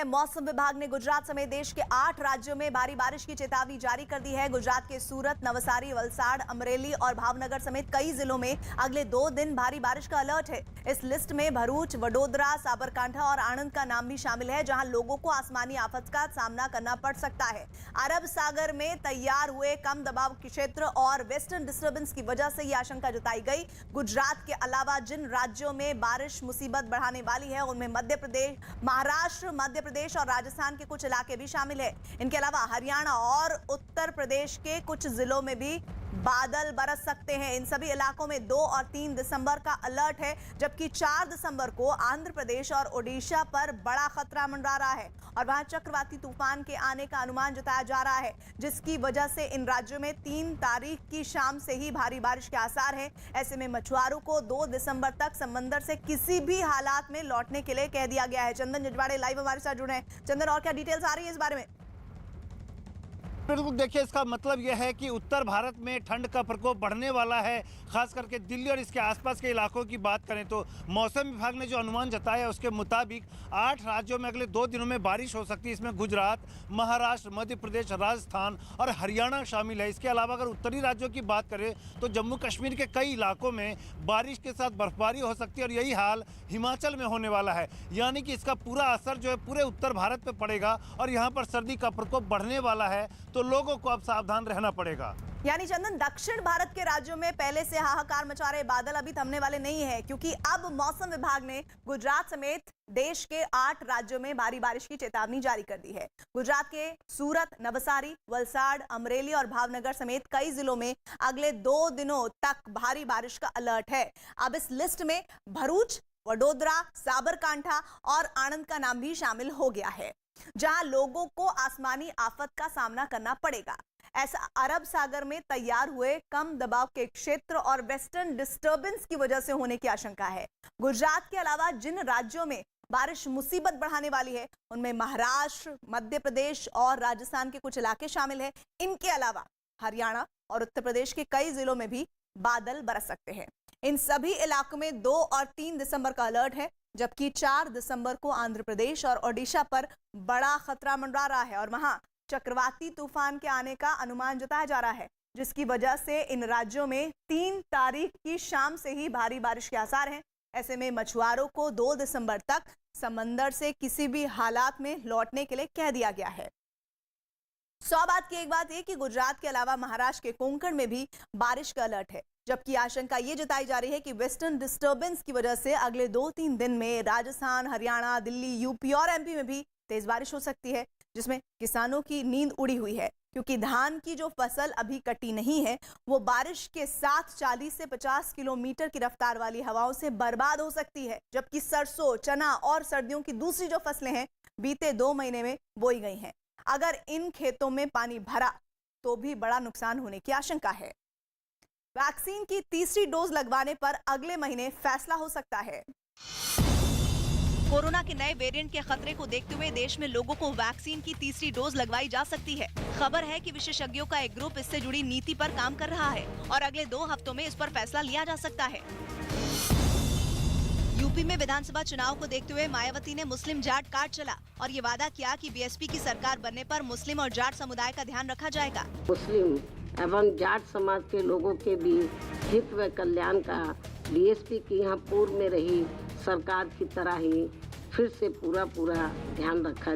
मौसम विभाग ने गुजरात समेत देश के 8 राज्यों में भारी बारिश की चेतावनी जारी कर दी है। गुजरात के सूरत, नवसारी, वलसाड़, अमरेली और भावनगर समेत कई जिलों में अगले 2 दिन भारी बारिश का अलर्ट है। इस लिस्ट में भरूच, वडोदरा, साबरकांठा और आणंद का नाम भी शामिल है, जहां लोगों को आसमानी आफत का सामना करना पड़ सकता है। अरब सागर में तैयार हुए कम दबाव के क्षेत्र और वेस्टर्न डिस्टर्बेंस की वजह से यह आशंका जताई गई। गुजरात के अलावा जिन राज्यों में बारिश मुसीबत बढ़ाने वाली है उनमें मध्य प्रदेश, महाराष्ट्र, मध्य प्रदेश और राजस्थान के कुछ इलाके भी शामिल है। इनके अलावा हरियाणा और उत्तर प्रदेश के कुछ जिलों में भी बादल बरस सकते हैं। इन सभी इलाकों में 2 और 3 दिसंबर का अलर्ट है, जबकि 4 दिसंबर को आंध्र प्रदेश और ओडिशा पर बड़ा खतरा मंडरा रहा है और वहां चक्रवाती तूफान के आने का अनुमान जताया जा रहा है, जिसकी वजह से इन राज्यों में 3 तारीख की शाम से ही भारी बारिश के आसार हैं। ऐसे में मछुआरों को 2 दिसंबर तक समंदर से किसी भी हालात में लौटने के लिए कह दिया गया है। चंदन जजवाड़े लाइव हमारे साथ जुड़े हैं। चंदन, और क्या डिटेल्स आ रही है इस बारे में? बिल्कुल, देखिए, इसका मतलब यह है कि उत्तर भारत में ठंड का प्रकोप बढ़ने वाला है। खास करके दिल्ली और इसके आसपास के इलाकों की बात करें तो मौसम विभाग ने जो अनुमान जताया है उसके मुताबिक 8 राज्यों में अगले 2 दिनों में बारिश हो सकती है। इसमें गुजरात, महाराष्ट्र, मध्य प्रदेश, राजस्थान और हरियाणा शामिल है। इसके अलावा अगर उत्तरी राज्यों की बात करें तो जम्मू कश्मीर के कई इलाकों में बारिश के साथ बर्फबारी हो सकती है और यही हाल हिमाचल में होने वाला है। यानी कि इसका पूरा असर जो है पूरे उत्तर भारत पर पड़ेगा और यहाँ पर सर्दी का प्रकोप बढ़ने वाला है, तो लोगों को अब सावधान रहना पड़ेगा। यानी चंदन, दक्षिण भारत के राज्यों में पहले से हाहाकार मचा रहे बादल अभी थमने वाले नहीं है, क्योंकि अब मौसम विभाग ने गुजरात समेत देश के 8 राज्यों में भारी बारिश की चेतावनी जारी कर दी है। गुजरात के सूरत, नवसारी, वलसाड़, अमरेली और भावनगर समेत कई जिलों में अगले 2 दिनों तक भारी बारिश का अलर्ट है। अब इस लिस्ट में भरूच, वडोदरा, साबरकांठा और आणंद का नाम भी शामिल हो गया है, जहां लोगों को आसमानी आफत का सामना करना पड़ेगा। ऐसा अरब सागर में तैयार हुए कम दबाव के क्षेत्र और वेस्टर्न डिस्टर्बेंस की वजह से होने की आशंका है। गुजरात के अलावा जिन राज्यों में बारिश मुसीबत बढ़ाने वाली है उनमें महाराष्ट्र, मध्य प्रदेश और राजस्थान के कुछ इलाके शामिल हैं। इनके अलावा हरियाणा और उत्तर प्रदेश के कई जिलों में भी बादल बरस सकते हैं। इन सभी इलाकों में 2 और 3 दिसंबर का अलर्ट है, जबकि 4 दिसंबर को आंध्र प्रदेश और ओडिशा पर बड़ा खतरा मंडरा रहा है और वहां चक्रवाती तूफान के आने का अनुमान जताया जा रहा है, जिसकी वजह से इन राज्यों में 3 तारीख की शाम से ही भारी बारिश के आसार हैं। ऐसे में मछुआरों को 2 दिसंबर तक समंदर से किसी भी हालात में लौटने के लिए कह दिया गया है। 100 बात की एक बात है कि गुजरात के अलावा महाराष्ट्र के कोंकण में भी बारिश का अलर्ट है, जबकि आशंका ये जताई जा रही है कि वेस्टर्न डिस्टर्बेंस की वजह से अगले 2-3 दिन में राजस्थान, हरियाणा, दिल्ली, यूपी और एमपी में भी तेज बारिश हो सकती है, जिसमें किसानों की नींद उड़ी हुई है, क्योंकि धान की जो फसल अभी कटी नहीं है वो बारिश के साथ 40 से 50 किलोमीटर की रफ्तार वाली हवाओं से बर्बाद हो सकती है। जबकि सरसों, चना और सर्दियों की दूसरी जो फसलें हैं बीते 2 महीने में बोई गई हैं। अगर इन खेतों में पानी भरा तो भी बड़ा नुकसान होने की आशंका है। वैक्सीन की तीसरी डोज लगवाने पर अगले महीने फैसला हो सकता है। कोरोना के नए वेरिएंट के खतरे को देखते हुए देश में लोगों को वैक्सीन की तीसरी डोज लगवाई जा सकती है। खबर है कि विशेषज्ञों का एक ग्रुप इससे जुड़ी नीति पर काम कर रहा है और अगले 2 हफ्तों में इस पर फैसला लिया जा सकता है। यूपी में विधानसभा चुनाव को देखते हुए मायावती ने मुस्लिम जाट कार्ड चला और ये वादा किया कि बीएसपी की सरकार बनने पर मुस्लिम और जाट समुदाय का ध्यान रखा जाएगा। मुस्लिम एवं जाट समाज के लोगों के भी हित व कल्याण का बीएसपी की यहाँ पूर्व में रही सरकार की तरह ही फिर से पूरा ध्यान रखा